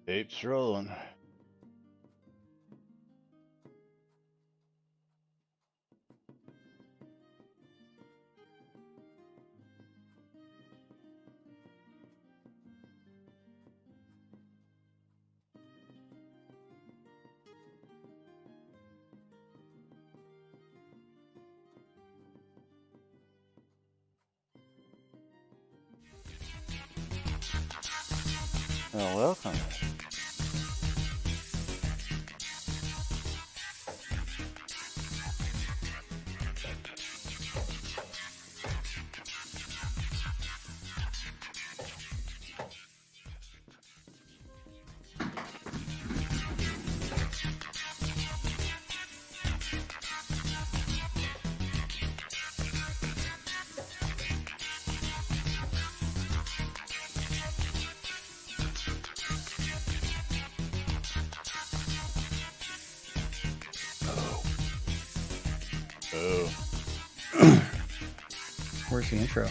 Tape's rolling. Well, welcome. Where's the intro?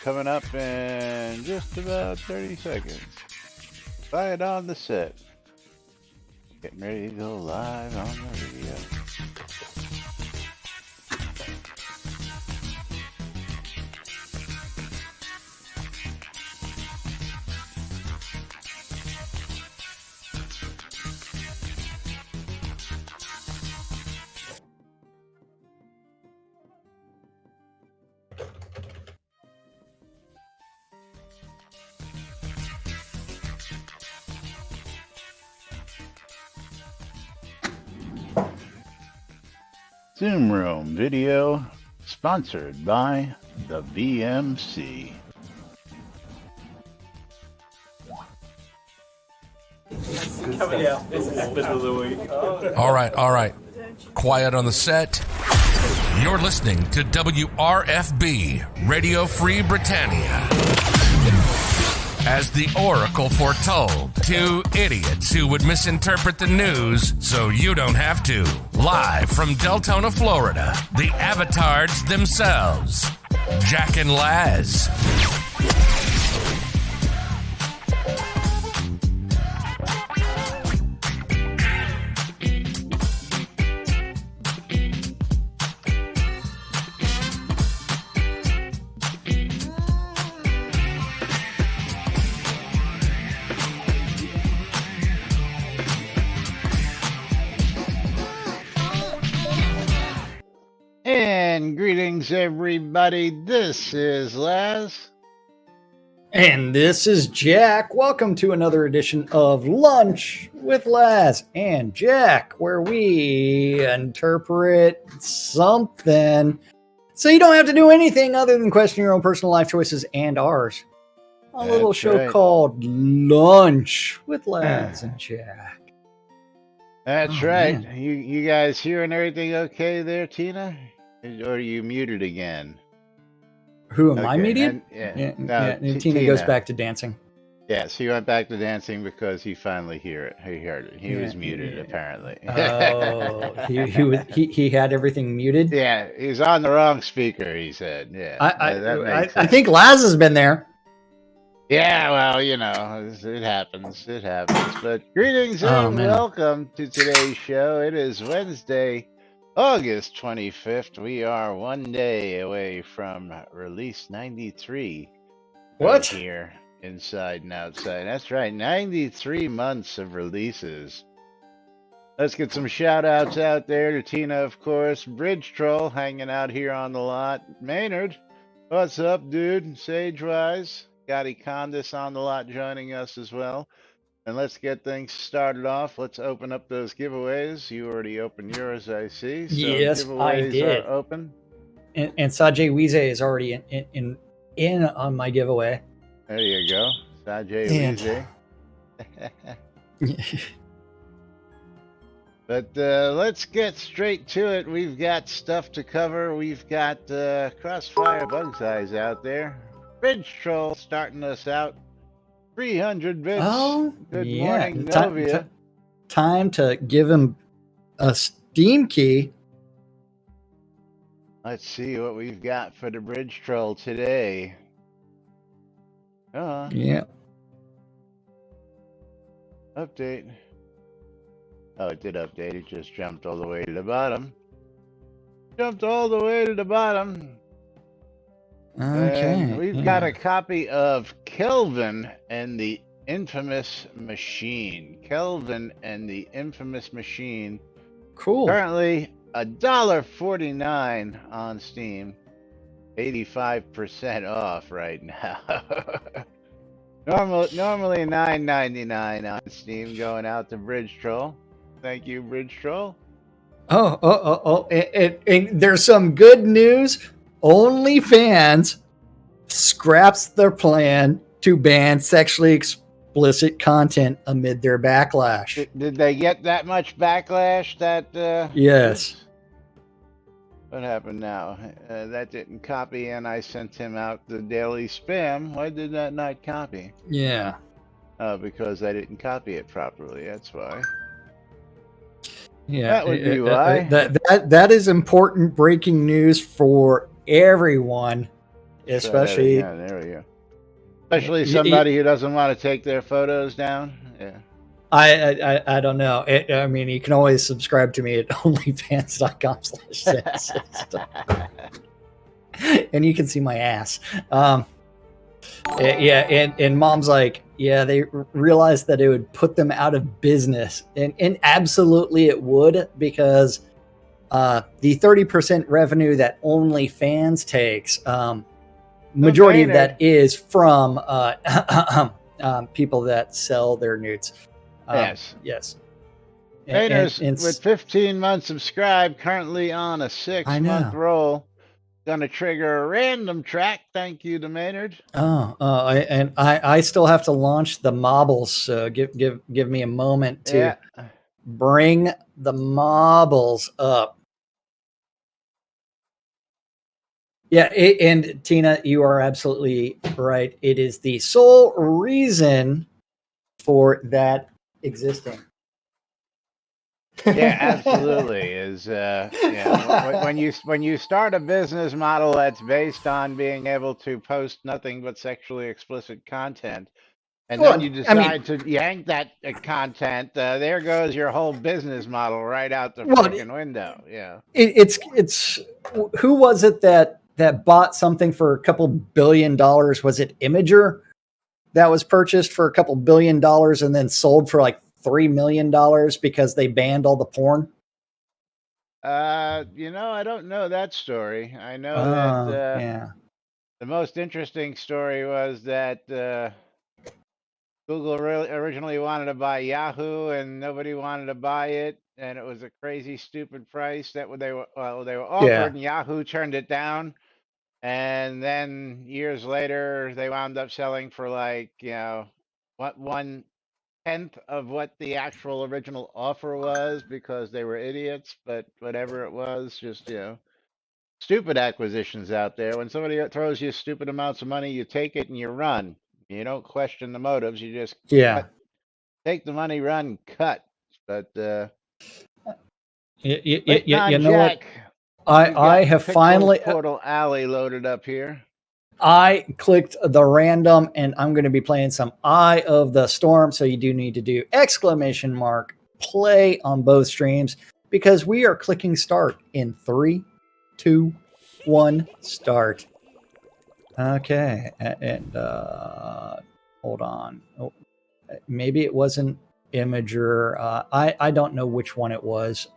Coming up in just about 30 seconds. Buy it on the set. Getting ready to go live on the radio. Zoom Room video sponsored by the VMC. All right. Quiet on the set. You're listening to WRFB, Radio Free Britannia. As the Oracle foretold, two idiots who would misinterpret the news so you don't have to. Live from Deltona, Florida, the avatars themselves, Jack and Laz. And greetings, everybody. This is Laz. And this is Jack. Welcome to another edition of Lunch with Laz and Jack, where we interpret something so you don't have to do anything other than question your own personal life choices and ours. A little show called Lunch with Laz and Jack. That's right. Man. You guys hearing everything okay there, Tina? Or are you muted again? Who am I muted? No, Tina goes back to dancing. Yes, he went back to dancing because he finally heard it. He was muted apparently. Oh, he had everything muted. Yeah, he was on the wrong speaker. He said, "Yeah." I think Laz has been there. Yeah, well, you know, it happens. But greetings and welcome to today's show. It is Wednesday, August 25th. We are one day away from release 93. What? Here, inside and outside. That's right, 93 months of releases. Let's get some shout outs out there to Tina, of course. Bridge Troll hanging out here on the lot. Maynard, what's up, dude? Sagewise. Gotti Condis on the lot joining us as well. And let's get things started off. Let's open up those giveaways. You already opened yours, I see. So yes, I did. Are open. And Sajay Wiese is already in on my giveaway. There you go. Sajay Wiese. But let's get straight to it. We've got stuff to cover. We've got Crossfire Bug's Eyes out there. Bridge Troll starting us out. 300 bits. Oh, good morning, Novia. Time to give him a Steam key. Let's see what we've got for the Bridge Troll today. Yeah. Update. Oh, it did update. It just jumped all the way to the bottom. Jumped all the way to the bottom. Okay. And we've got a copy of Kelvin and the Infamous Machine. Kelvin and the Infamous Machine. Cool. Currently $1.49 on Steam. 85% off right now. Normally $9.99 on Steam, going out to Bridge Troll. Thank you, Bridge Troll. And there's some good news. OnlyFans scraps their plan to ban sexually explicit content amid their backlash. Did they get that much backlash? Yes. What happened now? That didn't copy, and I sent him out the daily spam. Why did that not copy? Yeah. Oh, because I didn't copy it properly. That's why. Yeah. That would be why. That is important breaking news for everyone, especially. Yeah, there we go. Especially somebody who doesn't want to take their photos down. Yeah. I don't know. I mean, you can always subscribe to me at onlyfans.com/census. And you can see my ass. Yeah, and Mom's like, yeah, they realized that it would put them out of business. And absolutely it would, because the 30% revenue that OnlyFans takes, majority of that is from people that sell their nudes. Yes. Painters with 15 months subscribed, currently on a 6-month roll. Gonna trigger a random track. Thank you to Maynard. I still have to launch the marbles. So give me a moment to bring the marbles up. Yeah, and Tina, you are absolutely right. It is the sole reason for that existing. Yeah, absolutely. When you start a business model that's based on being able to post nothing but sexually explicit content, and then you decide to yank that content, there goes your whole business model right out the freaking window. Yeah, it's who was it that bought something for a couple $1 billion? Was it Imager that was purchased for a couple $1 billion and then sold for like $3 million because they banned all the porn? I don't know that story. I know that the most interesting story was that Google originally wanted to buy Yahoo, and nobody wanted to buy it, and it was a crazy, stupid price that they were offered, and Yahoo turned it down. And then years later, they wound up selling for like 1/10 of what the actual original offer was, because they were idiots. But whatever it was, just stupid acquisitions out there. When somebody throws you stupid amounts of money, you take it and you run. You don't question the motives. You just take the money, run, cut. But you know what? I have finally Portal Alley loaded up here. I clicked the random, and I'm going to be playing some Eye of the Storm. So you do need to do !play on both streams, because we are clicking start in 3, 2, 1, start. Okay. And hold on. Oh, maybe it wasn't Imager. I don't know which one it was.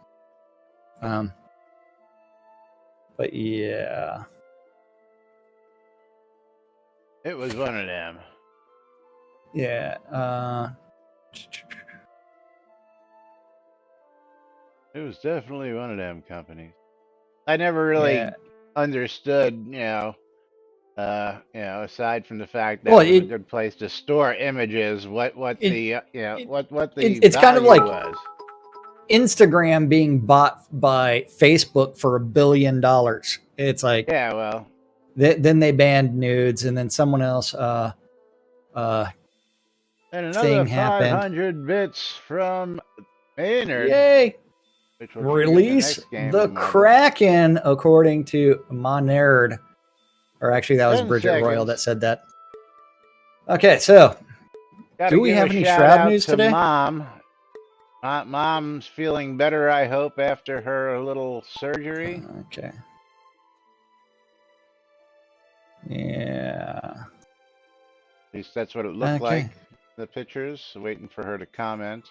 But yeah. It was one of them. Yeah. It was definitely one of them companies. I never really understood, aside from the fact that it was a good place to store images, what the it's kind of like was. Instagram being bought by Facebook for $1 billion. It's like, then they banned nudes, and then someone else and another 500 bits from Maynard. Yay! Release the Kraken, according to Monerd. Or actually, that was Bridget Royal that said that. Okay, so Gotta Do we give have a any shout Shroud out news to today? Mom. Mom's feeling better, I hope, after her little surgery. Okay. Yeah. At least that's what it looked Okay. like. The pictures. Waiting for her to comment.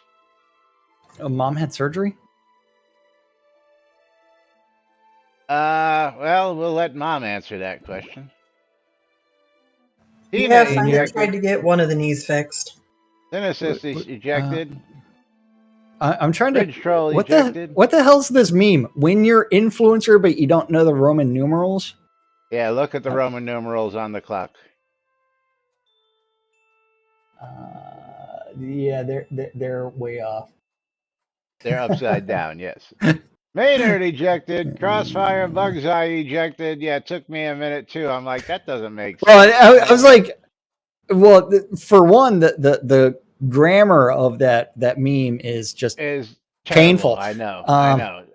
Oh, Mom had surgery? Well, we'll let Mom answer that question. Tina Yes, I your- have tried ejected. to get one of the knees fixed. Cynicist ejected. I'm trying to. Bridge troll What ejected. the hell's this meme? When you're influencer but you don't know the Roman numerals? Yeah, look at the Roman numerals on the clock. Yeah, they're way off. They're upside down, yes. Maynard ejected. Crossfire Bugseye ejected. Yeah, it took me a minute too. I'm like, that doesn't make sense. Well, I was like, well, for one, the grammar of that meme is just Is painful. I know. I know.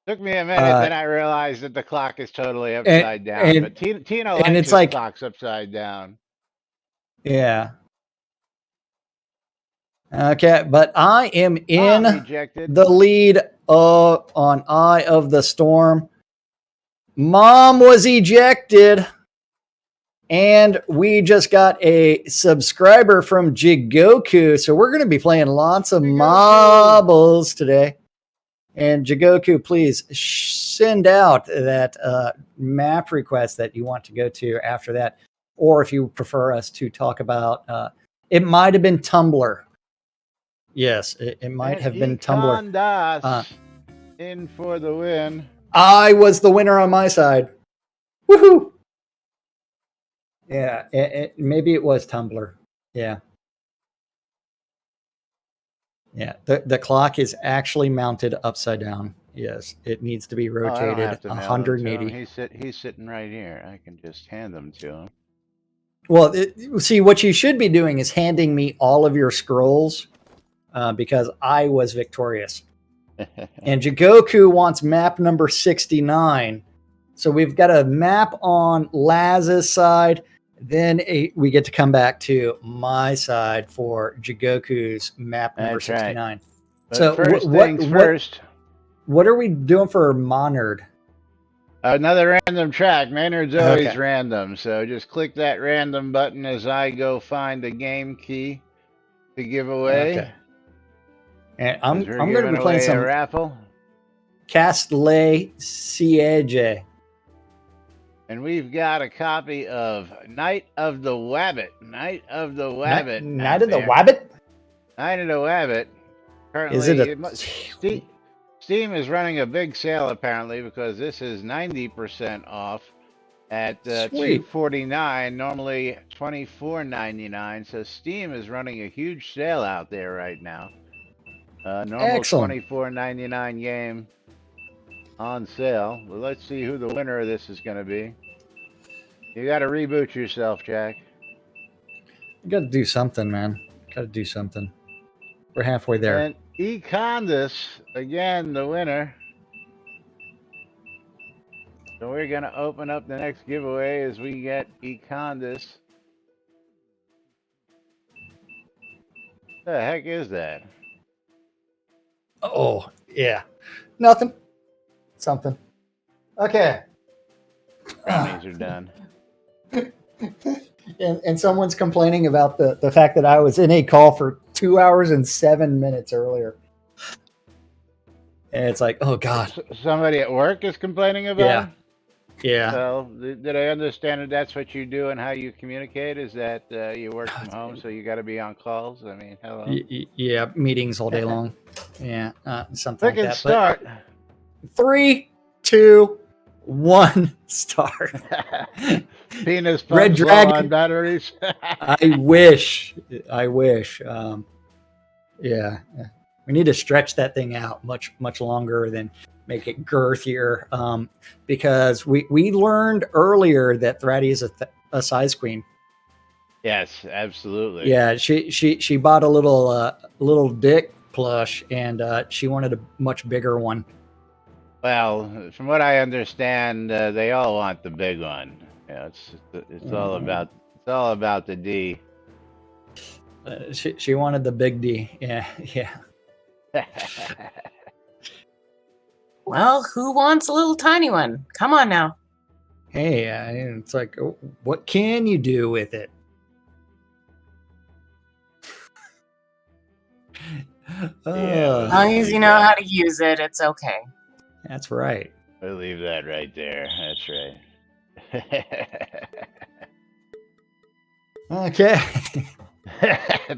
Took me a minute, then I realized that the clock is totally upside down. But Tina likes it's his like, clocks upside down. Yeah. Okay, but I am in the lead on Eye of the Storm. Mom was ejected, and we just got a subscriber from Jigoku, so we're going to be playing lots of marbles today. And Jigoku, please send out that map request that you want to go to after that, or if you prefer us to talk about, it might have been Tumblr. Yes, it might have been Tumblr. Das in for the win. I was the winner on my side. Woohoo! Yeah, maybe it was Tumblr. Yeah. Yeah, the clock is actually mounted upside down. Yes, it needs to be rotated 180. He's sitting right here. I can just hand them to him. Well, see, what you should be doing is handing me all of your scrolls. Because I was victorious. And Jigoku wants map number 69. So we've got a map on Laz's side. Then we get to come back to my side for Jigoku's map number 69. Right. So first, what are we doing for Monard? Another random track. Maynard's always random. So just click that random button as I go find the game key to give away. Okay. And I'm going to be playing some raffle. Castley Siege. And we've got a copy of Night of the Wabbit. Night of the Wabbit. Night of the Wabbit? Night of the Wabbit. Currently, is it Steam is running a big sale apparently because this is 90% off at $249, normally $24.99. So Steam is running a huge sale out there right now. Normal $24.99 game on sale. Well, let's see who the winner of this is going to be. You got to reboot yourself, Jack. You got to do something, man. Got to do something. We're halfway there. And Econdis, again, the winner. So we're going to open up the next giveaway as we get Econdis. What the heck is that? Oh, yeah. Nothing. Something. Okay. Brownies are done. And someone's complaining about the fact that I was in a call for 2 hours and 7 minutes earlier. And it's like, oh, God. Somebody at work is complaining about it? Yeah. So, did I understand that that's what you do and how you communicate? Is that you work from home, so you got to be on calls? I mean, hello. Yeah, meetings all day long. Yeah, something like that. Start. 3, 2, 1, start. Penis Red Dragon on batteries. I wish. Yeah, we need to stretch that thing out much longer than make it girthier. Because we learned earlier that Thraddy is a size queen. Yes, absolutely. Yeah, she bought a little dick plush, and she wanted a much bigger one. Well, from what I understand, they all want the big one. Yeah, it's all about the D. She wanted the big D. Yeah, yeah. Well, who wants a little tiny one? Come on now. Hey, it's like, what can you do with it? As long as you know how to use it, it's okay. That's right. We'll leave that right there. That's right. Okay.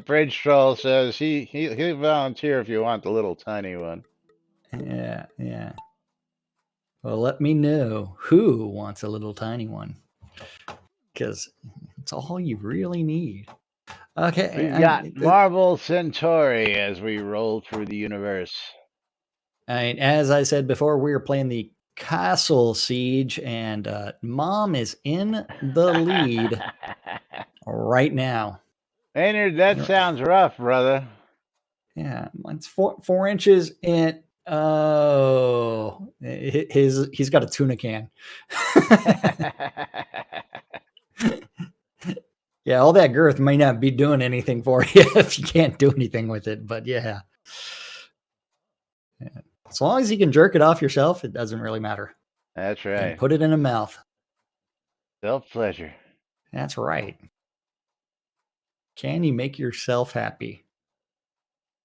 Bridge Troll says he'll volunteer if you want the little tiny one. Yeah, yeah. Well, let me know who wants a little tiny one, because it's all you really need. Okay. We've got Marvel Centauri as we roll through the universe. As I said before, we are playing the Castle Siege, and Mom is in the lead right now. Maynard, that sounds rough, brother. Yeah, it's 4 inches in. Oh, he's got a tuna can. Yeah, all that girth may not be doing anything for you if you can't do anything with it, but yeah. As long as you can jerk it off yourself, it doesn't really matter. That's right. And put it in a mouth. Self-pleasure. That's right. Can you make yourself happy?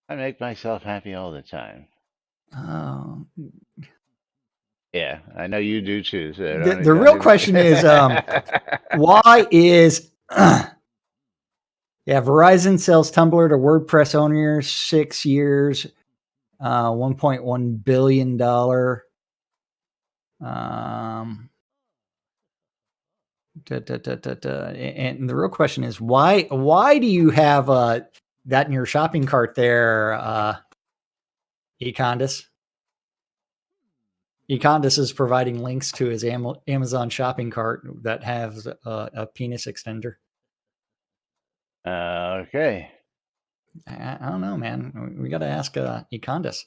I make myself happy all the time. Oh. Yeah, I know you do too. So The real question is, why is... Yeah, Verizon sells Tumblr to WordPress owners, 6 years, $1.1 billion. And the real question is, why do you have that in your shopping cart there, Econdis? Econdis is providing links to his Amazon shopping cart that has a penis extender. Okay. I don't know, man. We got to ask Econdis.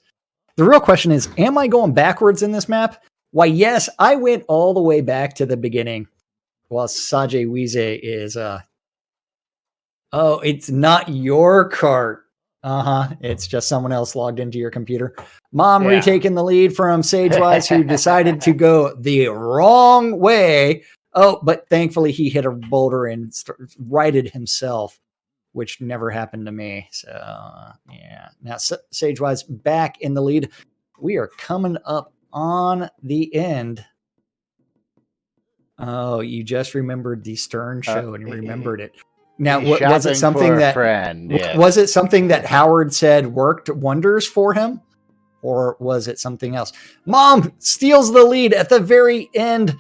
The real question is, am I going backwards in this map? Why, yes, I went all the way back to the beginning. While Sajay Wize is, oh, it's not your cart. It's just someone else logged into your computer. Mom retaking the lead from Sagewise, who decided to go the wrong way. Oh, but thankfully he hit a boulder and righted himself, which never happened to me. So, yeah. Now, Sagewise back in the lead. We are coming up on the end. Oh, you just remembered the Stern show and remembered it. Now, was it something that was it something that Howard said worked wonders for him, or was it something else? Mom steals the lead at the very end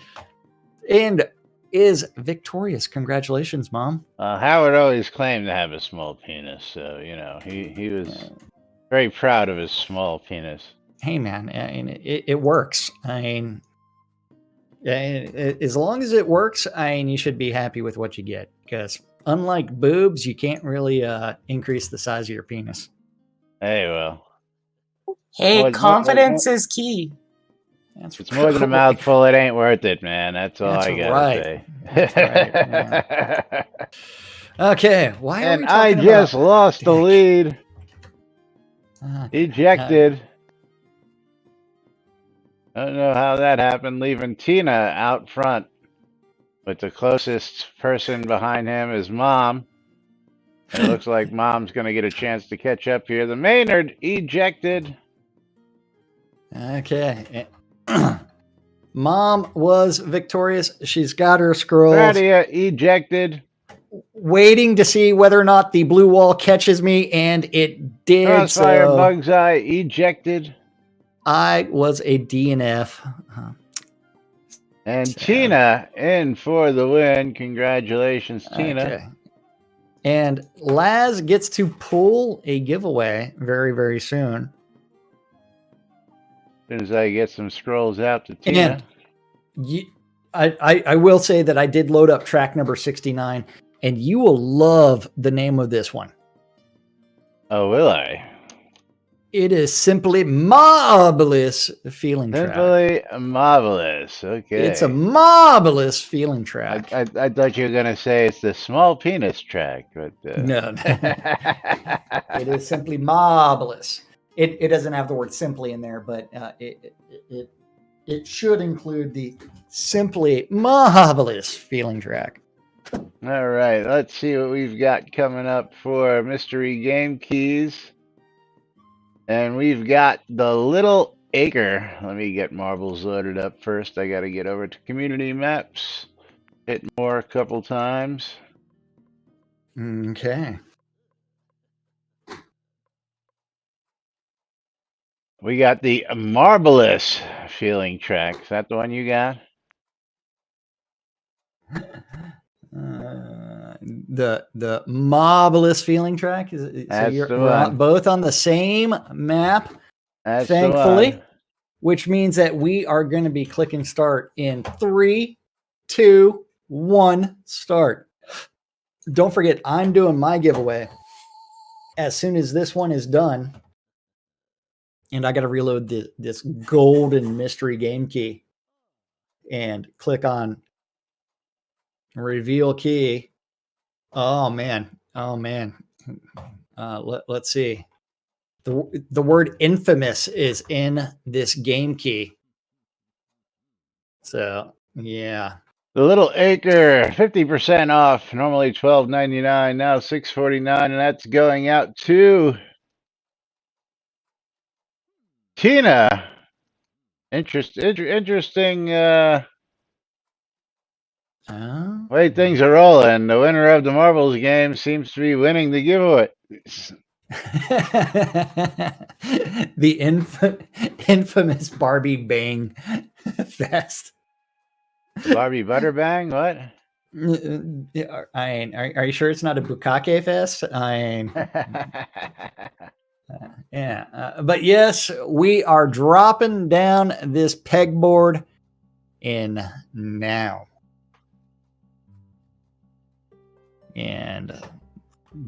and is victorious. Congratulations, Mom. Howard always claimed to have a small penis, so he was very proud of his small penis. Hey, man, it works. I mean, as long as it works, you should be happy with what you get, because unlike boobs, you can't really increase the size of your penis. Hey, well. Hey, confidence is key. It's more than a mouthful. It ain't worth it, man. That's all I gotta say. That's right. Yeah. Okay, why are we talking I just lost the lead. Ejected. I don't know how that happened, leaving Tina out front. But the closest person behind him is Mom. It looks like Mom's going to get a chance to catch up here. The Maynard ejected. Okay. Mom was victorious. She's got her scrolls. Radia ejected. Waiting to see whether or not the blue wall catches me, and it did. Crossfire Bug's Eye ejected. I was a DNF. And Tina in for the win. Congratulations, Tina. Okay. And Laz gets to pull a giveaway very, very soon. As soon as I get some scrolls out to Tina. And I will say that I did load up track number 69, and you will love the name of this one. Oh, will I? It is simply marvelous feeling track. Simply marvelous. Okay. It's a marvelous feeling track. I thought you were gonna say it's the small penis track, but No. It is simply marvelous. It doesn't have the word simply in there, but it should include the simply marvelous feeling track. All right, let's see what we've got coming up for mystery game keys. And we've got the Little Acre. Let me get marbles loaded up first. I got to get over to community maps. Hit more a couple times. Okay. We got the marvelous feeling track. Is that the one you got? The marvelous feeling track is so That's the we're one. both on the same map, That's thankfully, the one. which means that we are going to be clicking start in 3, 2, 1, start. Don't forget, I'm doing my giveaway as soon as this one is done, and I got to reload this golden mystery game key and click on reveal key. Oh man. Let's see. The word infamous is in this game key. So yeah. The Little Acre, 50% off. Normally $12.99, now $6.49, and that's going out to Tina. Interesting way things are rolling. The winner of the marbles game seems to be winning the giveaway. The infamous Barbie Bang Fest. Barbie Butterbang? What? Are you sure it's not a Bukake Fest? Yeah. But yes, we are dropping down this pegboard in now. And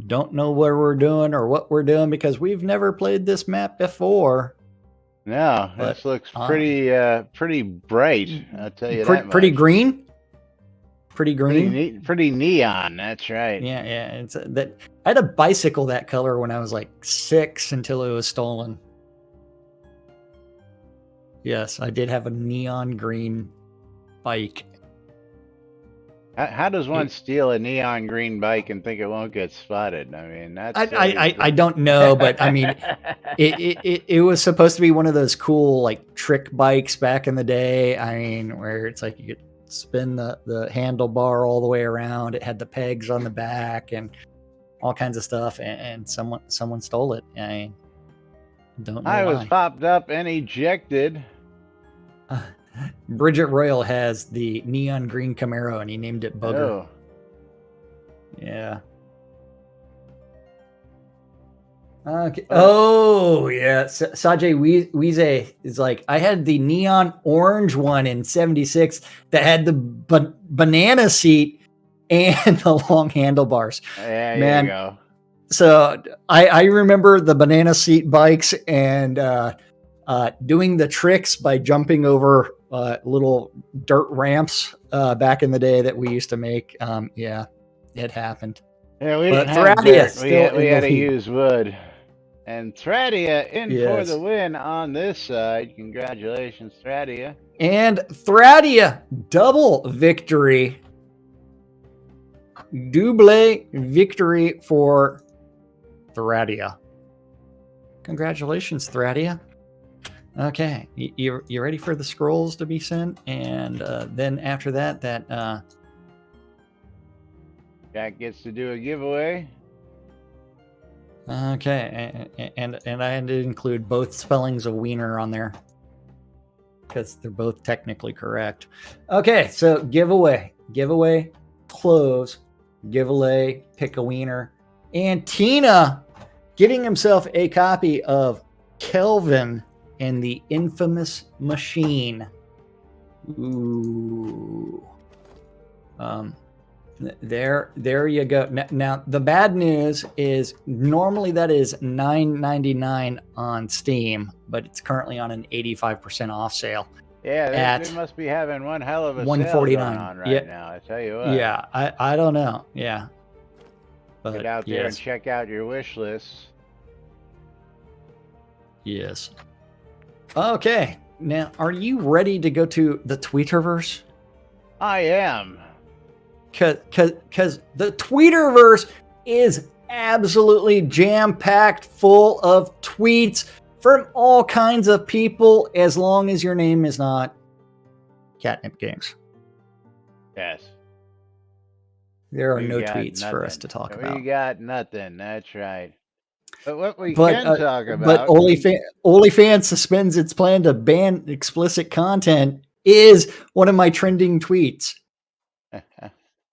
don't know where we're doing or what we're doing because we've never played this map before. No, But, this looks pretty bright. I'll tell you that much. Pretty green. Pretty green. Pretty neon. That's right. Yeah. It's that. I had a bicycle that color when I was like 6 until it was stolen. Yes, I did have a neon green bike. How does one steal a neon green bike and think it won't get spotted? I mean, that's I don't know, but I mean, it was supposed to be one of those cool like trick bikes back in the day. I mean, where it's like you could spin the handlebar all the way around. It had the pegs on the back and all kinds of stuff. And someone stole it. I don't know. I was popped up and ejected. Bridget Royal has the neon green Camaro and he named it Booger. Oh. Yeah. Okay. Oh, yeah. Sajay Wize is like, I had the neon orange one in 76 that had the banana seat and the long handlebars. Yeah, man. You go. So I remember the banana seat bikes and doing the tricks by jumping over little dirt ramps back in the day that we used to make. Yeah, it happened. Yeah, we didn't have dirt. We had to use wood. And Thradia in for the win on this side. Congratulations, Thradia. And Thradia, double victory. Double victory for Thradia. Congratulations, Thradia. Okay, you ready for the scrolls to be sent? And then after that Jack gets to do a giveaway. Okay, and I had to include both spellings of wiener on there because they're both technically correct. Okay, so giveaway, close, giveaway, pick a wiener, and Tina getting himself a copy of Kelvin and the Infamous Machine. Ooh. There you go. Now the bad news is normally that is $9.99 on Steam, but it's currently on an 85% off sale Yeah, they at must be having one hell of a sale going 149. on right Yeah, now. I tell you what. yeah. I don't know. Yeah, but Get out there and yes, check out your wish lists. yes. Okay, now are you ready to go to the Twitterverse? I am. Because the Tweeterverse is absolutely jam-packed full of tweets from all kinds of people, as long as your name is not Catnip Games. Yes. There are We no got tweets for us nothing. to talk We about. got nothing. That's right. But what we But can talk but about. OnlyFans suspends its plan to ban explicit content is one of my trending tweets.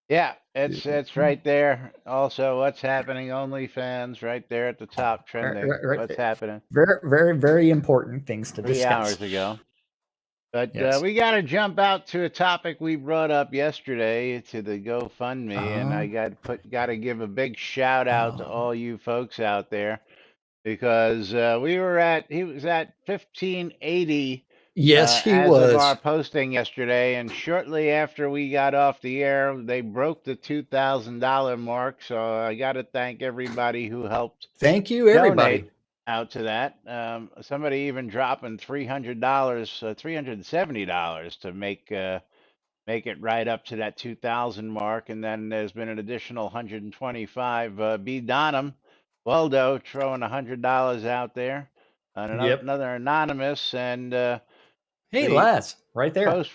Yeah, it's right there. Also, what's happening? OnlyFans right there at the top, trending. What's happening? Very, very, very important things to 3 discuss. hours ago. But Yes. we got to jump out to a topic we brought up yesterday to the GoFundMe, and I got to give a big shout out to all you folks out there because he was at 1580. Yes, he as of our was. posting yesterday, and shortly after we got off the air, they broke the $2,000 mark. So I got to thank everybody who helped Thank you, everybody. donate out to that. Somebody even dropping $300, $370 to make it right up to that 2,000 mark, and then there's been an additional 125. B. Donham, Waldo, throwing $100 out there, and Yep. another anonymous, and Hey, the Laz, right there. post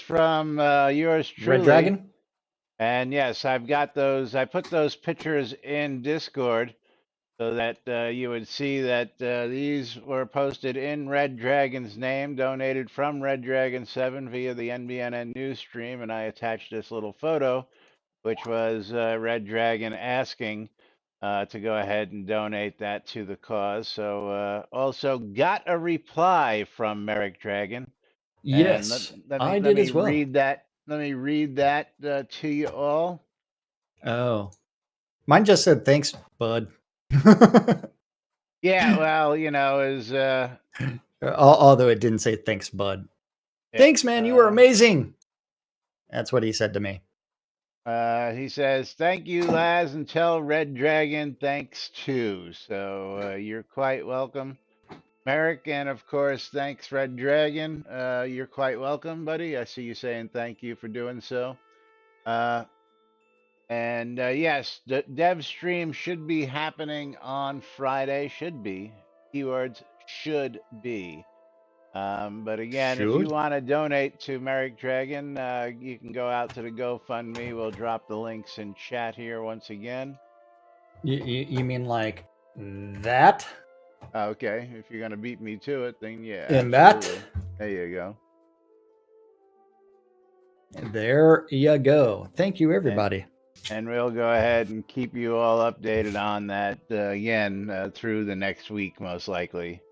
from yours truly. Red Dragon. And yes, I've got those. I put those pictures in Discord so that you would see that these were posted in Red Dragon's name, donated from Red Dragon 7 via the NBNN news stream, and I attached this little photo, which was Red Dragon asking to go ahead and donate that to the cause. So also got a reply from Merrick Dragon. Yes, And let I me did as well. read that. Let me read that to you all. Oh, mine just said thanks, bud. Yeah, well, is Although it didn't say thanks, bud. Thanks, man. You were amazing. That's what he said to me. He says, "Thank you, Laz, and tell Red Dragon thanks too." So you're quite welcome, Merrick, and of course, thanks, Red Dragon. You're quite welcome, buddy. I see you saying thank you for doing so. And yes, the dev stream should be happening on Friday. Should be. Keywords should be. But again, if you want to donate to Merrick Dragon, you can go out to the GoFundMe. We'll drop the links in chat here once again. You mean like that? Okay, if you're going to beat me to it, then yeah. In absolutely. that? There you go. There you go. Thank you, everybody. And we'll go ahead and keep you all updated on that again through the next week, most likely.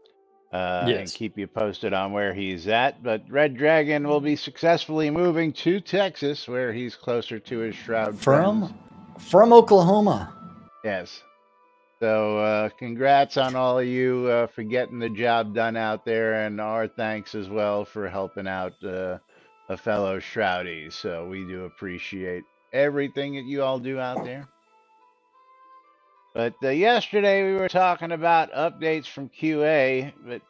And keep you posted on where he's at. But Red Dragon will be successfully moving to Texas, where he's closer to his Shroud friends. From Oklahoma. Yes. So congrats on all of you for getting the job done out there, and our thanks as well for helping out a fellow Shroudie. So we do appreciate everything that you all do out there. But yesterday we were talking about updates from QA, but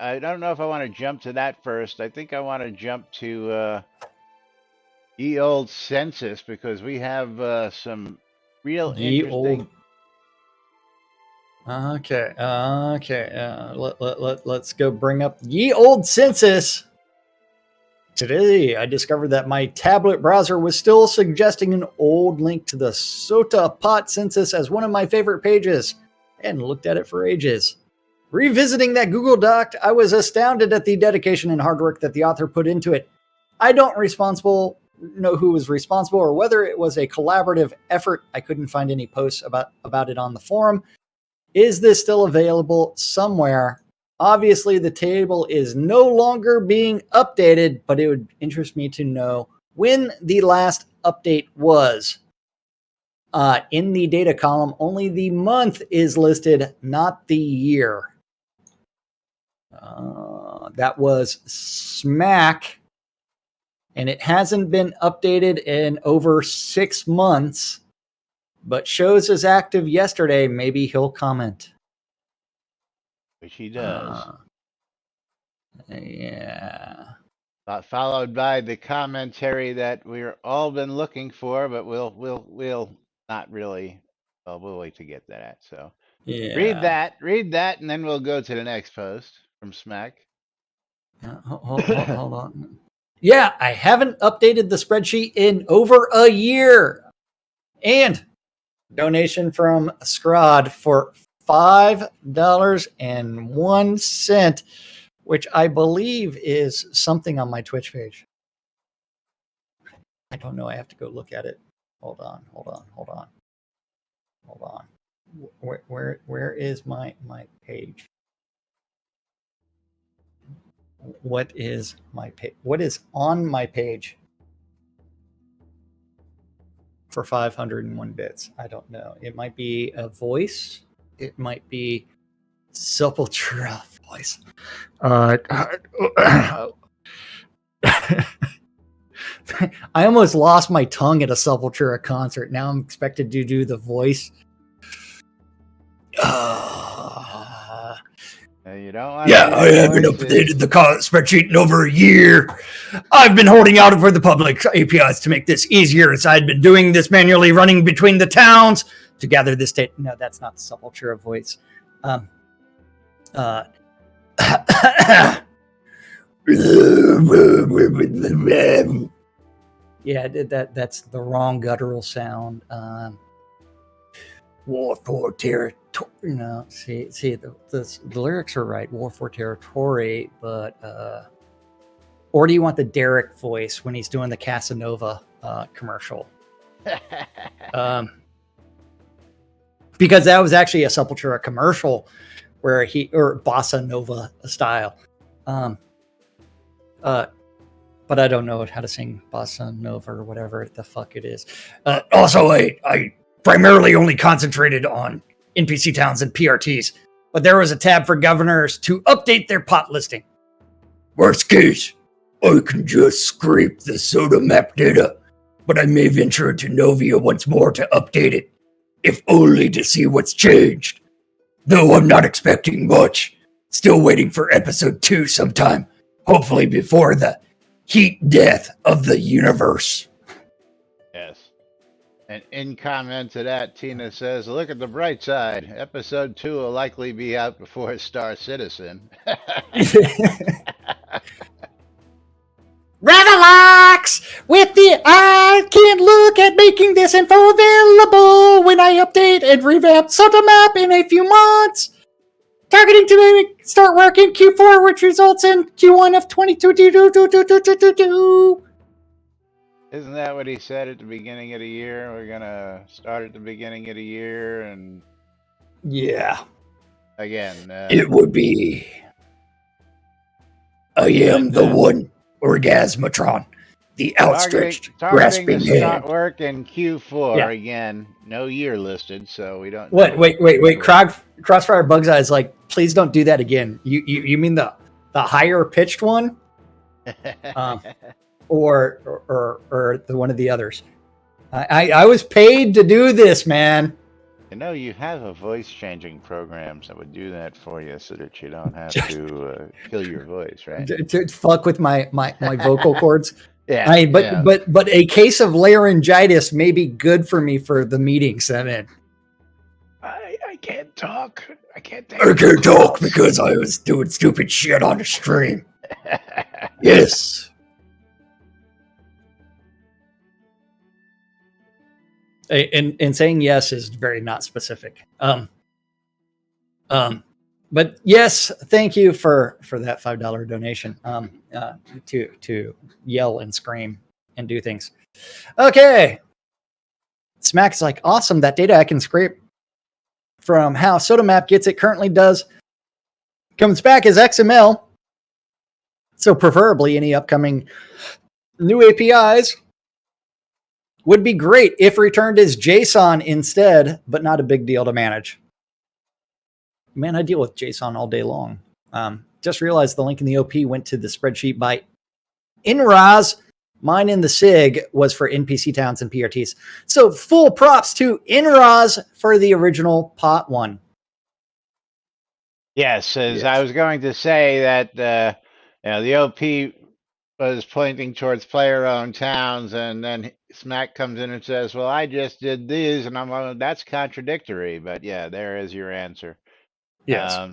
I don't know if I want to jump to that first. I think I want to jump to the Old Census because we have some real interesting. Okay. Let's go bring up Ye Old Census. Today, I discovered that my tablet browser was still suggesting an old link to the Sotapot Census as one of my favorite pages. I hadn't looked at it for ages. Revisiting that Google Doc, I was astounded at the dedication and hard work that the author put into it. I don't know who was responsible or whether it was a collaborative effort. I couldn't find any posts about it on the forum. Is this still available somewhere? Obviously, the table is no longer being updated, but it would interest me to know when the last update was. In the data column, only the month is listed, not the year. That was SMAC, and it hasn't been updated in over 6 months, but shows as active yesterday. Maybe he'll comment. Which he does. Yeah. Followed by the commentary that we've all been looking for, but we'll not really. Well, we'll wait to get that. So read that, and then we'll go to the next post from Smack. Hold on. Yeah, I haven't updated the spreadsheet in over a year. And donation from Shroud for $5.01, which I believe is something on my Twitch page. I don't know. I have to go look at it. Hold on. Where is my page? What is my page? What is on my page for 501 bits? I don't know. It might be a voice. It might be Sepultura voice. I almost lost my tongue at a Sepultura concert. Now I'm expected to do the voice. You don't want I haven't updated the spreadsheet in over a year. I've been holding out for the public APIs to make this easier, as I'd been doing this manually, running between the towns to gather this data. No, that's not the Sepultura voice. Yeah, that's the wrong guttural sound. War for territory. No, see, the lyrics are right. War for territory, but or do you want the Derek voice when he's doing the Casanova commercial? Because that was actually a Sepultura commercial where or bossa nova style. But I don't know how to sing bossa nova or whatever the fuck it is. Also, I primarily only concentrated on NPC towns and PRTs, but there was a tab for governors to update their pot listing. Worst case, I can just scrape the Soda map data, but I may venture into Novia once more to update it, if only to see what's changed. Though I'm not expecting much. Still waiting for episode 2 sometime, hopefully before the heat death of the universe. Yes. And in comment to that, Tina says, look at the bright side. Episode 2 will likely be out before Star Citizen. Revelax! With the I can look at making this info available when I update and revamp Sotamap in a few months. Targeting to start work in Q4, which results in Q1 of 2022. Isn't that what he said at the beginning of the year? We're going to start at the beginning of the year and... Yeah. Again. It would be... I am the one Orgasmatron. The outstretched, grasping to hand. Start work in Q4 again. No year listed, so we don't... Wait. Crossfire Bug's Eye is like, please don't do that again. You mean the higher pitched one? Or the one of the others. I was paid to do this, man. You know, you have a voice changing programs that would do that for you so that you don't have to kill your voice, right? To fuck with my vocal cords. Yeah. But a case of laryngitis may be good for me for the meetings I'm in. I can't talk. I can't talk because I was doing stupid shit on the stream. Yes. And saying yes is very not specific. But yes, thank you for that $5 donation. To yell and scream and do things. Okay. Smack's like, awesome. That data I can scrape from how Sotamap gets it currently does comes back as XML. So preferably any upcoming new APIs would be great if returned as JSON instead, but not a big deal to manage. Man, I deal with JSON all day long. Just realized the link in the OP went to the spreadsheet by InRAS. Mine in the SIG was for NPC towns and PRTs. So full props to InRAS for the original pot one. Yes, as I was going to say that the OP was pointing towards player-owned towns, and then Smack comes in and says, "Well, I just did these," and I'm like, "That's contradictory." But yeah, there is your answer. Yes.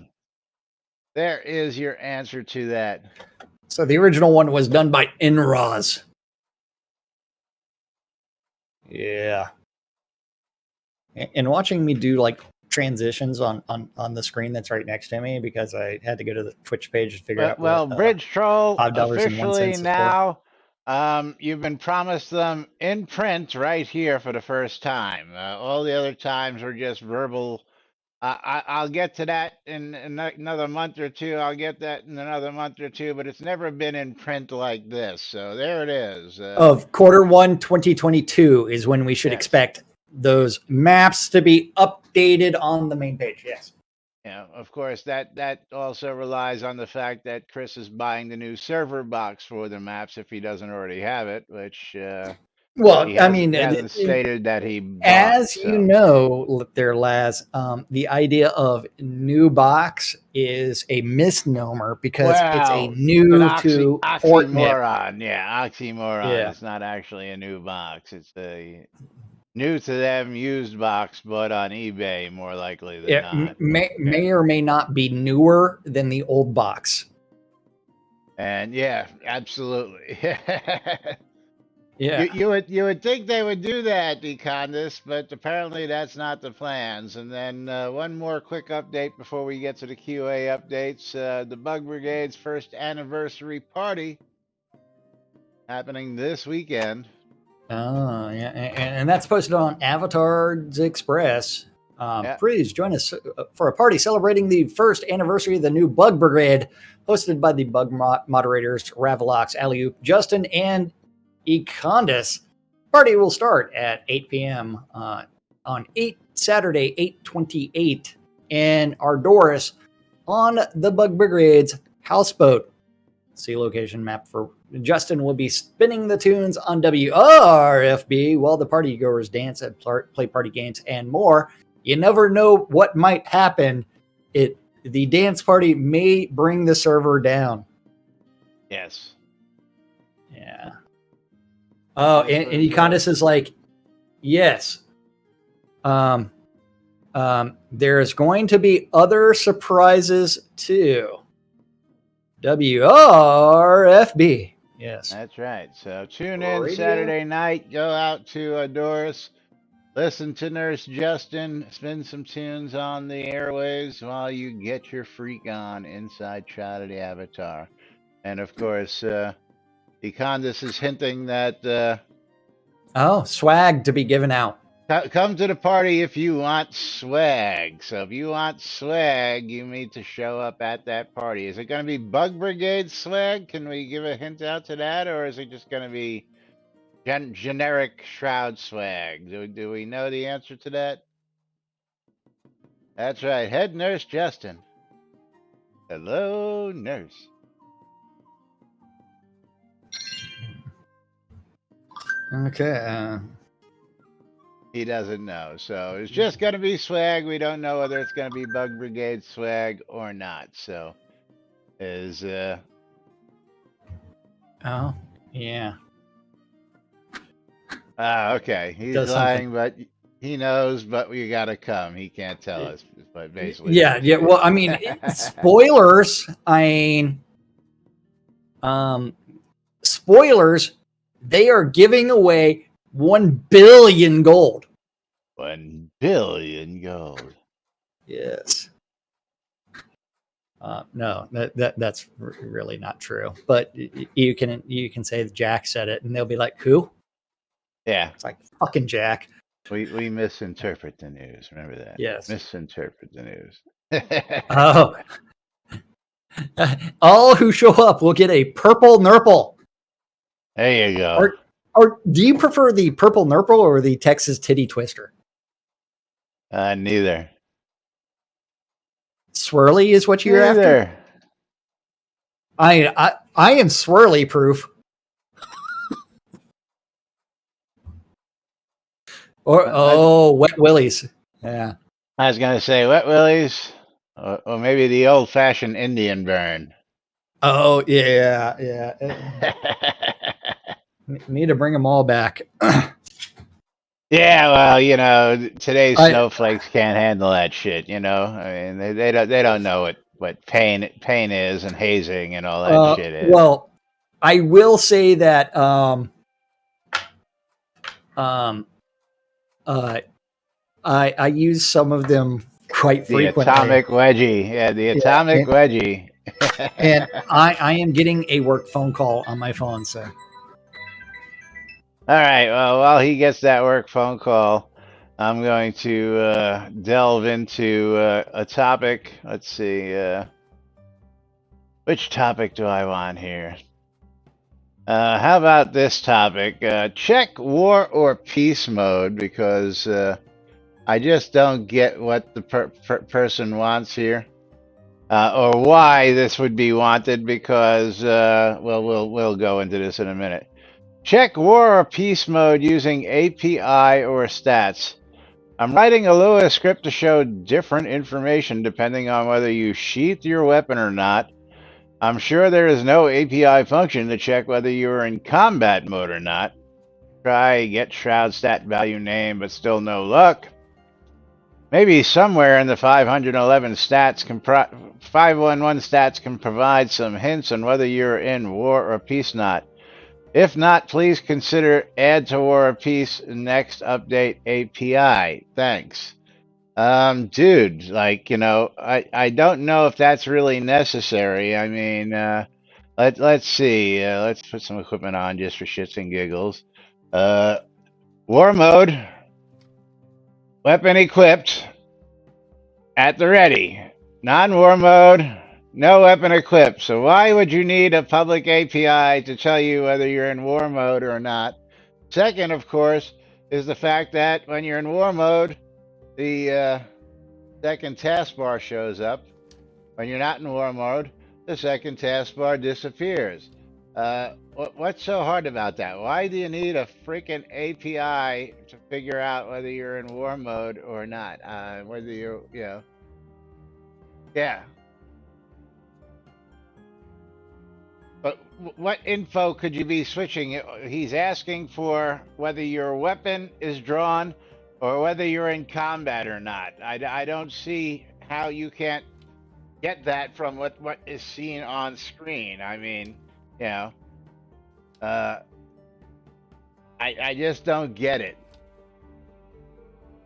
There is your answer to that. So the original one was done by InRAS. Yeah. And watching me do like transitions on the screen that's right next to me, because I had to go to the Twitch page to figure out. Well, Bridge Troll, $5.01 officially now, you've been promised them in print right here for the first time. All the other times were just verbal. I'll get to that in another month or two. I'll get that in another month or two, but it's never been in print like this. So there it is. Of Q1 2022 is when we should expect those maps to be updated on the main page. Yes. Yeah, of course, that also relies on the fact that Chris is buying the new server box for the maps if he doesn't already have it, which well, he I mean, hasn't stated that he bought, as you know, there, Laz, the idea of new box is a misnomer because it's a new to oxymoron. Yeah, oxymoron. Yeah. It's not actually a new box. It's a new to them used box, but on eBay more likely than not. May or may not be newer than the old box. And yeah, absolutely. Yeah, you would think they would do that, Econdis, but apparently that's not the plans. And then one more quick update before we get to the QA updates. The Bug Brigade's first anniversary party happening this weekend. Oh, yeah, and that's posted on Avatar's Express. Please join us for a party celebrating the first anniversary of the new Bug Brigade, hosted by the Bug moderators Ravelox, Alley-Oop, Justin, and Econdis. Party will start at 8 p.m. On Saturday, 8/28, in Ardoris on the Bug Brigade's houseboat. See location map for Justin will be spinning the tunes on WRFB while the partygoers dance and play party games and more. You never know what might happen. The dance party may bring the server down. Yes. Yeah. Oh, and Econdis is like, yes. There's going to be other surprises too. WRFB. Yes. That's right. So tune in Saturday night. Go out to Doris. Listen to Nurse Justin. Spin some tunes on the airwaves while you get your freak on inside Shroud of the Avatar. And of course, Econdis is hinting that... swag to be given out. Come to the party if you want swag. So if you want swag, you need to show up at that party. Is it going to be Bug Brigade swag? Can we give a hint out to that? Or is it just going to be generic Shroud swag? Do we know the answer to that? That's right. Head Nurse Justin. Hello, Nurse. Okay. He doesn't know. So it's just going to be swag. We don't know whether it's going to be Bug Brigade swag or not. So is Oh, yeah. Okay. He's lying, but he knows, but we got to come. He can't tell us, but basically. Yeah. Well, I mean, spoilers. Spoilers. They are giving away 1 billion gold. 1 billion gold. Yes. No, that's really not true. But you can say that Jack said it, and they'll be like, "Who?" Yeah, it's like fucking Jack. We misinterpret the news. Remember that? Yes. Misinterpret the news. Oh. All who show up will get a purple nurple. There you go. Or do you prefer the purple nurple or the Texas titty twister? Neither. Swirly is what you're after? Neither. I am swirly proof. Or wet willies. Yeah. I was gonna say wet willies, or maybe the old-fashioned Indian burn. Oh yeah. Need to bring them all back. Yeah, well, today's snowflakes can't handle that shit. I mean, they don't know what pain is and hazing and all that shit is. Well, I will say that I use some of them quite frequently. The atomic wedgie, the atomic wedgie. And I am getting a work phone call on my phone, so. All right. Well, while he gets that work phone call, I'm going to delve into a topic. Let's see. Which topic do I want here? How about this topic? Check war or peace mode, because I just don't get what the person wants here, or why this would be wanted. Because we'll go into this in a minute. Check war or peace mode using API or stats. I'm writing a Lua script to show different information depending on whether you sheath your weapon or not. I'm sure there is no API function to check whether you are in combat mode or not. Try get Shroud stat value name, but still no luck. Maybe somewhere in the 511 stats 511 stats can provide some hints on whether you're in war or peace not. If not, please consider add to war or peace next update API. Thanks. Dude, I don't know if that's really necessary. I mean, let's see. Let's put some equipment on just for shits and giggles. War mode. Weapon equipped. At the ready. Non-war mode. No weapon equipped. So why would you need a public API to tell you whether you're in war mode or not? Second, of course, is the fact that when you're in war mode, the second taskbar shows up. When you're not in war mode, the second taskbar disappears. What's so hard about that? Why do you need a freaking API to figure out whether you're in war mode or not? Whether you're, yeah. But what info could you be switching? He's asking for whether your weapon is drawn or whether you're in combat or not. I don't see how you can't get that from what is seen on screen. I mean, I just don't get it.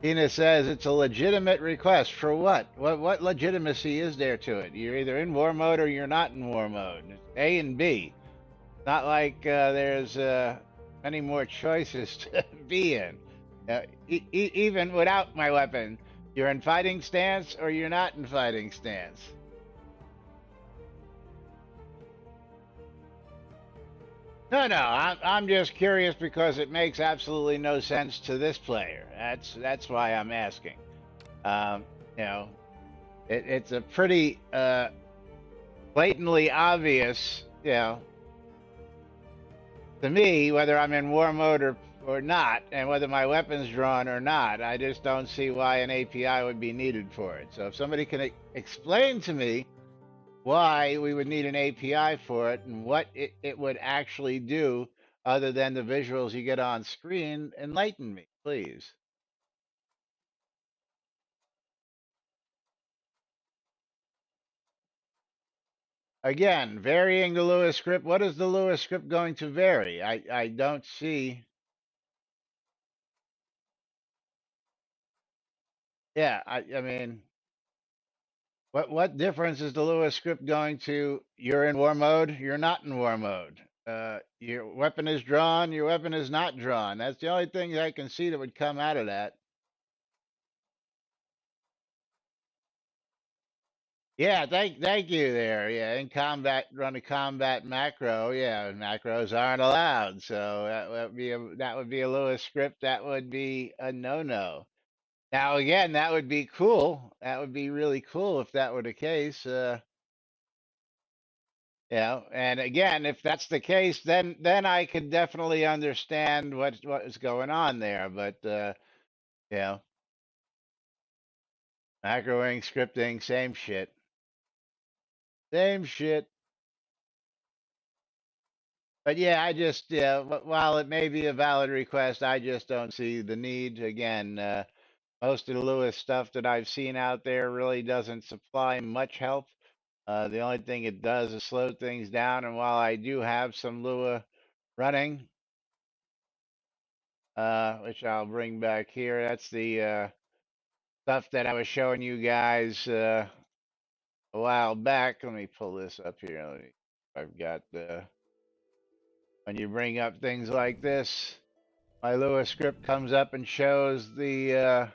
Tina says it's a legitimate request. For what? What legitimacy is there to it? You're either in war mode or you're not in war mode. It's A and B. Not like there's many more choices to be in. Even without my weapon, you're in fighting stance or you're not in fighting stance. No, I'm just curious because it makes absolutely no sense to this player. That's why I'm asking. It's a pretty blatantly obvious, to me, whether I'm in war mode or not, and whether my weapon's drawn or not. I just don't see why an API would be needed for it. So if somebody can explain to me why we would need an API for it and what it would actually do other than the visuals you get on screen, enlighten me, please. Again, varying the Lua script. What is the Lua script going to vary? I don't see. Yeah, I mean, what difference is the Lua script going to? You're in war mode, you're not in war mode. Your weapon is drawn, your weapon is not drawn. That's the only thing I can see that would come out of that. Yeah, thank you there. Yeah, in combat, run a combat macro. Yeah, macros aren't allowed. So that would be a Lewis script. That would be a no-no. Now again, that would be cool. That would be really cool if that were the case. And again, if that's the case, then I could definitely understand what is going on there. But you know, macroing, scripting, same shit. Same shit. But yeah, while it may be a valid request, I just don't see the need. Again, most of the Lewis stuff that I've seen out there really doesn't supply much help. The only thing it does is slow things down. And while I do have some Lua running, which I'll bring back here, that's the stuff that I was showing you guys a while back. Let me pull this up here. I've got when you bring up things like this, my Lua script comes up and shows the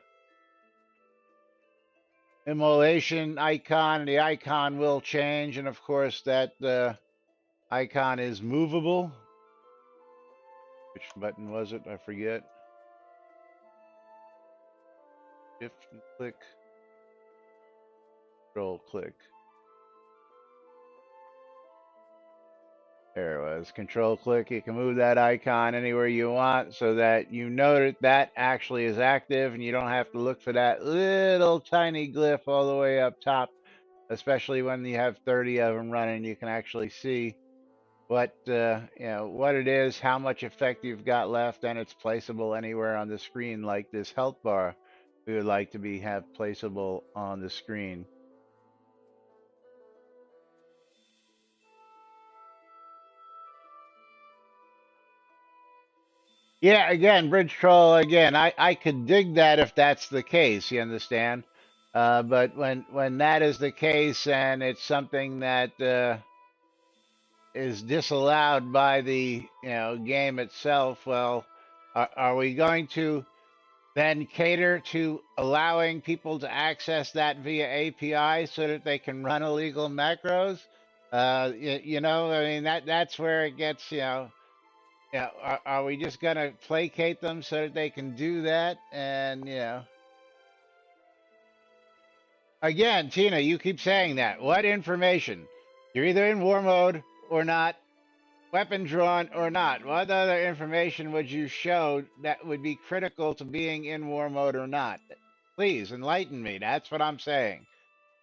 immolation icon. The icon will change, and of course that icon is movable. Which button was it? I forget. Shift and click. Control click. There it was. Control click. You can move that icon anywhere you want so that you know that that actually is active and you don't have to look for that little tiny glyph all the way up top, especially when you have 30 of them running. You can actually see what what it is, how much effect you've got left, and it's placeable anywhere on the screen, like this health bar. We would like to have placeable on the screen. Yeah, again, bridge troll. Again, I could dig that if that's the case. You understand? But when that is the case and it's something that is disallowed by the game itself, well, are we going to then cater to allowing people to access that via API so that they can run illegal macros? I mean that's where it gets yeah, are we just gonna placate them so that they can do that? And again, Tina, you keep saying that. What information? You're either in war mode or not, weapon drawn or not. What other information would you show that would be critical to being in war mode or not? Please enlighten me. That's what I'm saying.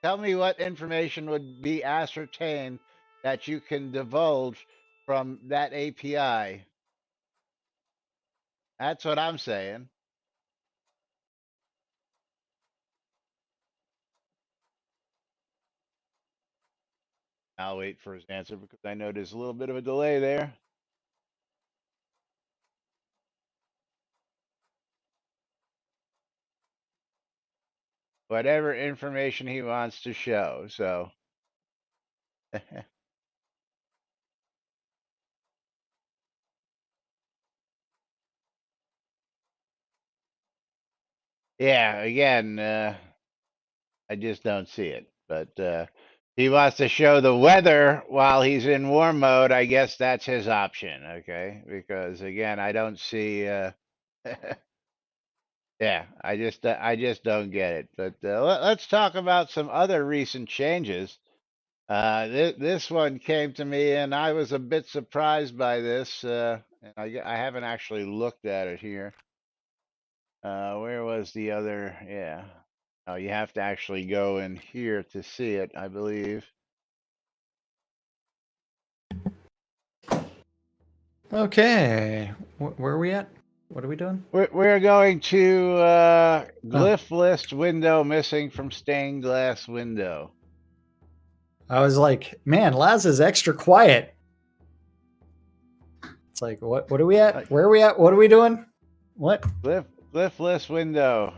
Tell me what information would be ascertained that you can divulge from that API. That's what I'm saying. I'll wait for his answer because I know there's a little bit of a delay there. Whatever information he wants to show. So, yeah, again, I just don't see it. But he wants to show the weather while he's in war mode. I guess that's his option. Okay. Because again, I don't see. Yeah, I just don't get it. But let's talk about some other recent changes. This one came to me, and I was a bit surprised by this. And I haven't actually looked at it here. Where was the other? Yeah. Oh, you have to actually go in here to see it, I believe. Okay, where are we at? What are we doing? We're going to Glyph list window missing from stained glass window. I was like, man, Laz is extra quiet. It's like, what are we at? Where are we at? What are we doing? What? Glyph list window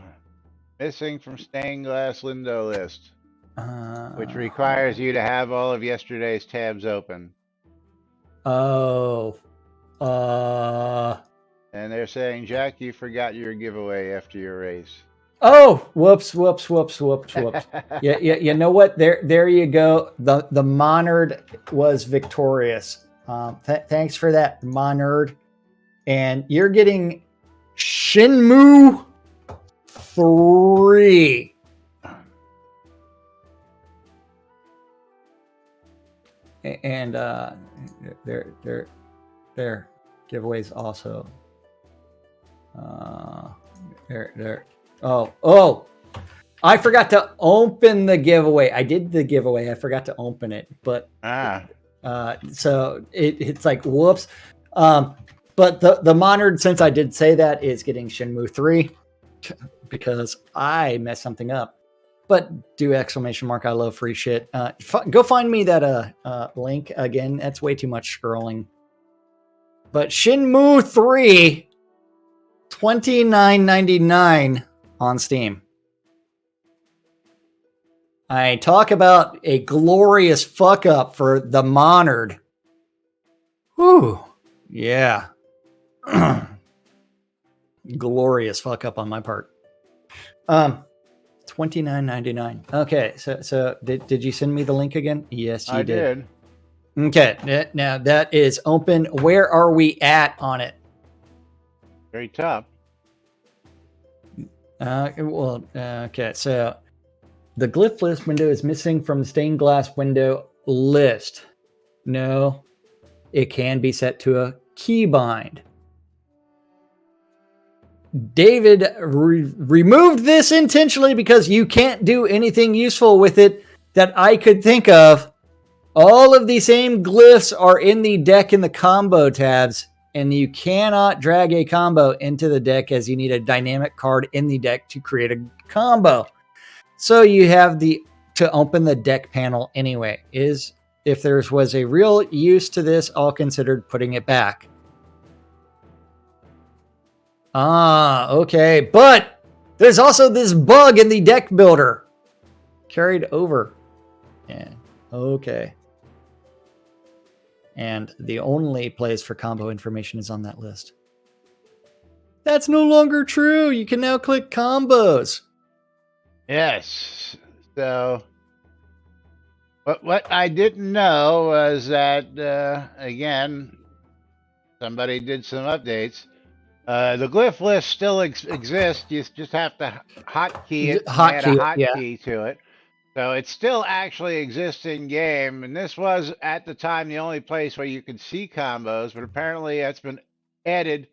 missing from stained glass window list, which requires you to have all of yesterday's tabs open. Oh. And they're saying, Jack, you forgot your giveaway after your race. Oh, whoops. Yeah, you know what? There you go. The Monard was victorious. Thanks for that, Monard. And you're getting Shenmue 3. And there giveaways also. There. Oh. I forgot to open the giveaway. I did the giveaway. I forgot to open it, but so it's like whoops. But the Monard, since I did say that, is getting Shenmue 3 because I messed something up. But do ! I love free shit. Go find me that link again. That's way too much scrolling. But Shenmue 3, $29.99 on Steam. I talk about a glorious fuck up for the Monard. Whew. Yeah. Glorious fuck up on my part. $29.99. Okay, so did you send me the link again? Yes, you did. Okay, now that is open. Where are we at on it? Very top. Okay, so the Glyph list window is missing from the stained glass window list. No, it can be set to a keybind. David removed this intentionally because you can't do anything useful with it that I could think of. All of the same glyphs are in the deck in the combo tabs, and you cannot drag a combo into the deck as you need a dynamic card in the deck to create a combo. So you have to open the deck panel anyway. If there was a real use to this, I'll consider putting it back. Okay. But there's also this bug in the deck builder. Carried over. Yeah. Okay. And the only place for combo information is on that list. That's no longer true. You can now click combos. Yes. So, what I didn't know was that, again, somebody did some updates. The Glyph list still exists. You just have to hotkey it, add a hotkey to it. So it still actually exists in game. And this was, at the time, the only place where you could see combos. But apparently that's been added.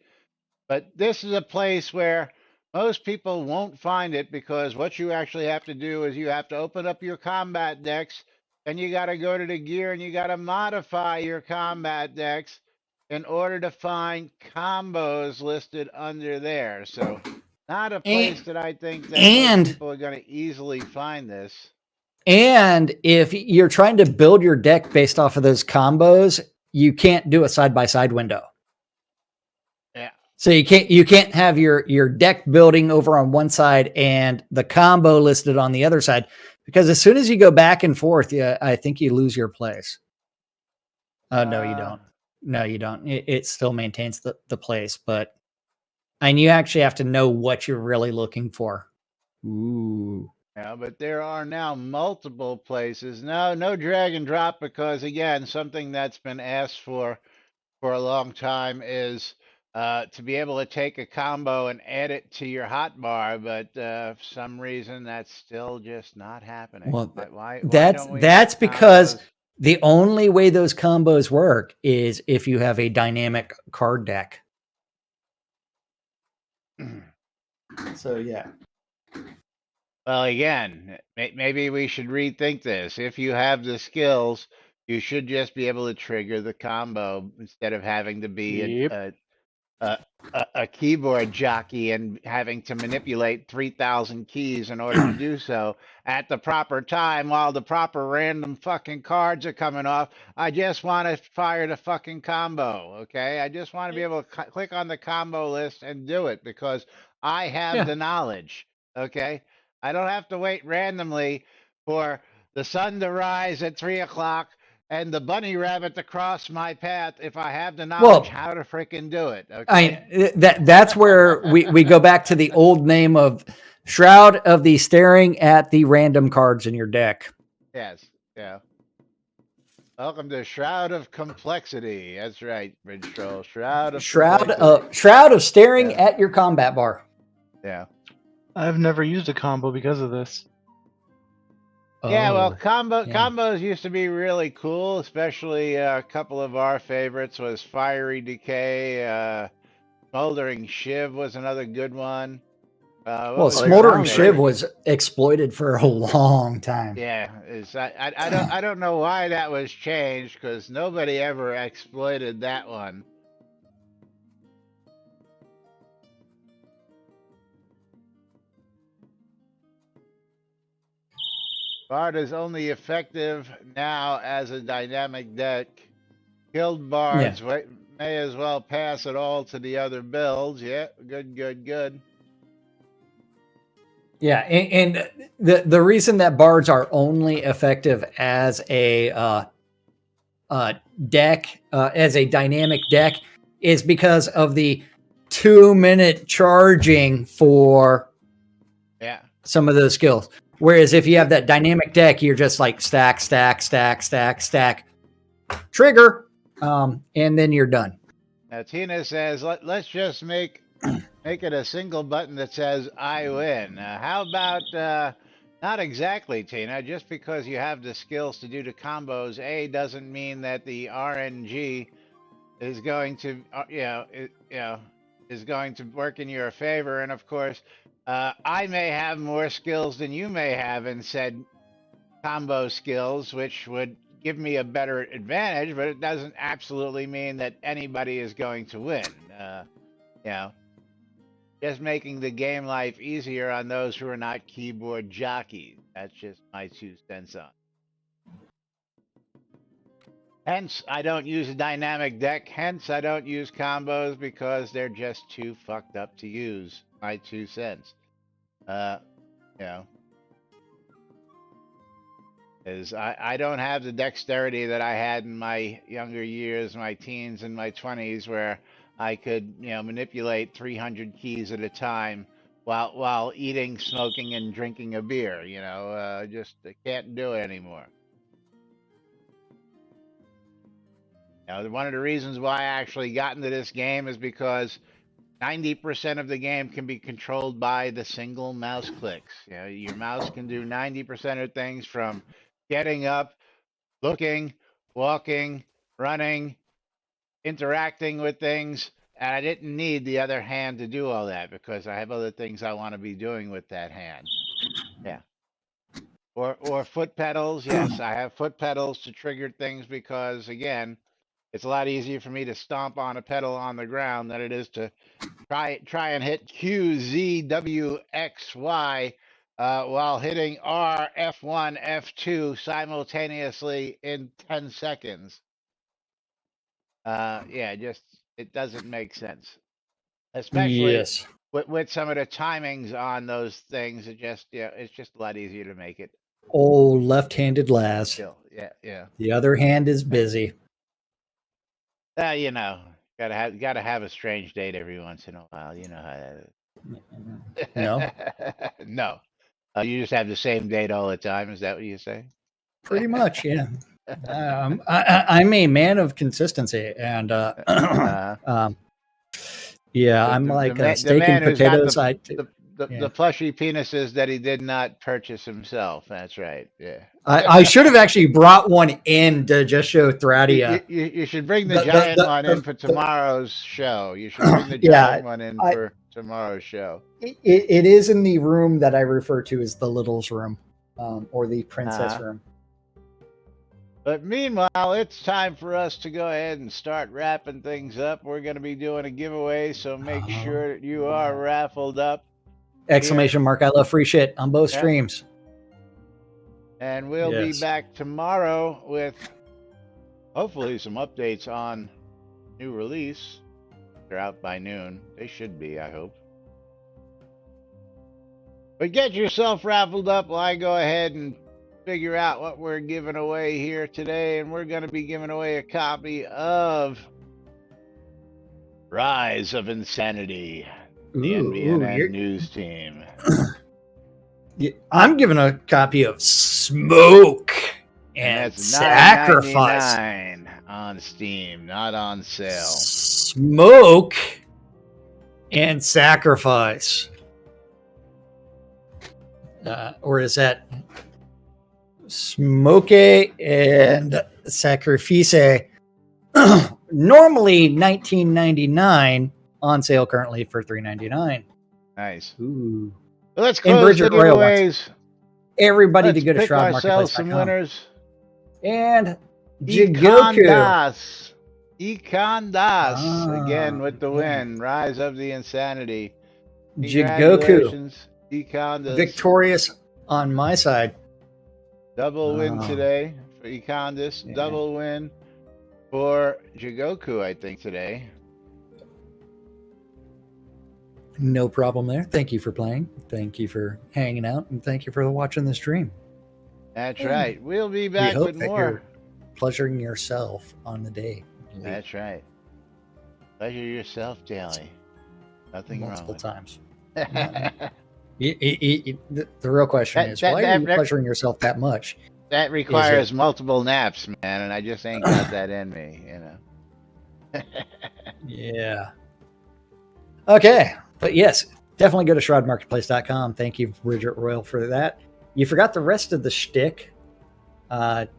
But this is a place where most people won't find it because what you actually have to do is you have to open up your combat decks and you got to go to the gear and you got to modify your combat decks in order to find combos listed under there. So not a place that I think that most people are going to easily find this. And if you're trying to build your deck based off of those combos, you can't do a side-by-side window. Yeah. So you can't have your deck building over on one side and the combo listed on the other side, because as soon as you go back and forth, I think you lose your place. No, you don't. No, you don't. It still maintains the place, and you actually have to know what you're really looking for. Ooh. Yeah, but there are now multiple places. No drag and drop, because again, something that's been asked for a long time is to be able to take a combo and add it to your hotbar, but for some reason that's still just not happening. Well, why that's because the only way those combos work is if you have a dynamic card deck. So yeah. Well, again, maybe we should rethink this. If you have the skills, you should just be able to trigger the combo instead of having to be a keyboard jockey and having to manipulate 3,000 keys in order to do so at the proper time while the proper random fucking cards are coming off. I just want to fire the fucking combo, okay? I just want to be able to click on the combo list and do it because I have the knowledge, okay? I don't have to wait randomly for the sun to rise at 3 o'clock and the bunny rabbit to cross my path if I have the knowledge how to freaking do it. Okay? That's where we go back to the old name of Shroud of the staring at the random cards in your deck. Yes. Yeah. Welcome to Shroud of Complexity. That's right, Bridge Troll. Shroud of Complexity. Shroud of staring at your combat bar. Yeah. I've never used a combo because of this. Yeah, well, Yeah. combos used to be really cool, especially a couple of our favorites was Fiery Decay, Smoldering Shiv was another good one. What Well, was your Smoldering favorite? Shiv was exploited for a long time. Yeah, I don't know why that was changed because nobody ever exploited that one. Bard is only effective now as a dynamic deck. Guild bards may as well pass it all to the other builds. Yeah, good. Yeah, and the reason that bards are only effective as a deck, as a dynamic deck, is because of the 2-minute charging for some of those skills. Whereas if you have that dynamic deck, you're just like stack, trigger, and then you're done. Now Tina says, let's just make it a single button that says I win. How about not exactly, Tina? Just because you have the skills to do the combos, doesn't mean that the RNG is going to is going to work in your favor. And of course, I may have more skills than you may have in said combo skills, which would give me a better advantage, but it doesn't absolutely mean that anybody is going to win. Just making the game life easier on those who are not keyboard jockeys. That's just my 2 cents on it. Hence, I don't use a dynamic deck. Hence, I don't use combos because they're just too fucked up to use. My 2 cents. Is I don't have the dexterity that I had in my younger years, my teens and my 20s, where I could, manipulate 300 keys at a time while eating, smoking, and drinking a beer. Just can't do it anymore. One of the reasons why I actually got into this game is because 90% of the game can be controlled by the single mouse clicks. Your mouse can do 90% of things, from getting up, looking, walking, running, interacting with things. And I didn't need the other hand to do all that because I have other things I want to be doing with that hand. Yeah. Or foot pedals. Yes, I have foot pedals to trigger things because, again, it's a lot easier for me to stomp on a pedal on the ground than it is to try and hit Q, Z, W, X, Y while hitting R, F1, F2 simultaneously in 10 seconds. It doesn't make sense. Especially with some of the timings on those things. It's just a lot easier to make it. Oh, left-handed Laz. Still, yeah. The other hand is busy. Gotta have a strange date every once in a while. You know how that is. No? No. You just have the same date all the time. Is that what you say? Pretty much, yeah. I'm a man of consistency, and I'm like steak and potatoes. The plushy penises that he did not purchase himself. That's right. Yeah. I should have actually brought one in to just show Thradia. You should bring the giant one in for tomorrow's show. You should bring the giant one in for tomorrow's show. It is in the room that I refer to as the Littles room, or the princess room. But meanwhile, it's time for us to go ahead and start wrapping things up. We're going to be doing a giveaway, so make sure that you are raffled up. Exclamation mark, I love free shit on both streams. And we'll be back tomorrow with hopefully some updates on new release. They're out by noon. They should be, I hope. But get yourself raffled up while I go ahead and figure out what we're giving away here today. And we're going to be giving away a copy of Rise of Insanity. The NBNN news team. I'm giving a copy of Smoke and that's Sacrifice. $9.99 on Steam, not on sale. Smoke and Sacrifice. Or is that Smoke and Sacrifice? Normally $19.99, on sale currently for $3.99. Nice. Ooh. Well, let's And close the Bridget Royal wants giveaways. everybody Let's to go to pick ourselves some shroudmarketplace.com. winners. And Jigoku. Econdas again with the win. Rise of the Insanity. Jigoku. Congratulations, Econdas. Victorious on my side. Double win today for Econdas. Yeah. Double win for Jigoku, I think, today. No problem there. Thank you for playing. Thank you for hanging out. And thank you for watching the stream. That's right. We'll be back hope with that more. you're pleasuring yourself on the day. That's right. Pleasure yourself daily. Nothing multiple wrong. times. The real question is, why are you pleasuring yourself that much? That requires multiple naps, man, and I just ain't got that in me, you know. Yeah. Okay. But yes, definitely go to shroudmarketplace.com. Thank you, Bridget Royal, for that. You forgot the rest of the shtick. Want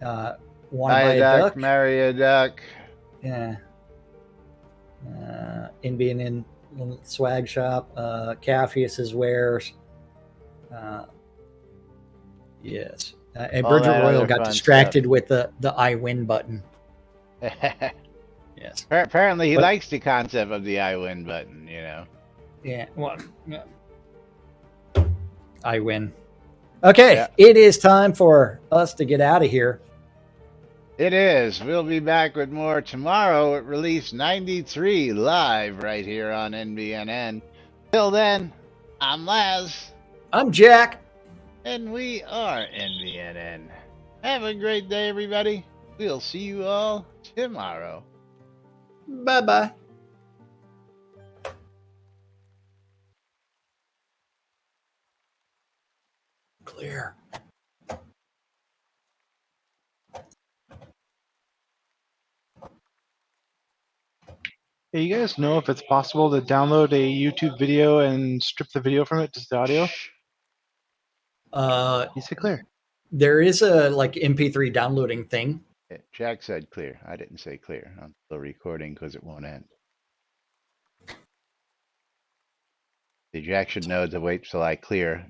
to buy a duck? Marry a duck. Yeah. NBNN swag shop. Capheus's wares. Yes. And Bridget Royal got distracted with the I win button. Yes. Apparently he likes the concept of the I win button, you know. Yeah. Well, yeah. I win. Okay. It is time for us to get out of here. It is. We'll be back with more tomorrow at release 93 live right here on NBNN. Till then, I'm Laz. I'm Jack. And we are NBNN. Have a great day, everybody. We'll see you all tomorrow. Bye-bye. Clear. Hey, you guys know if it's possible to download a YouTube video and strip the video from it, just the audio? You said clear. There is a like MP3 downloading thing. Jack said clear. I didn't say clear. I'm still recording because it won't end. See, Jack should know to wait till I clear.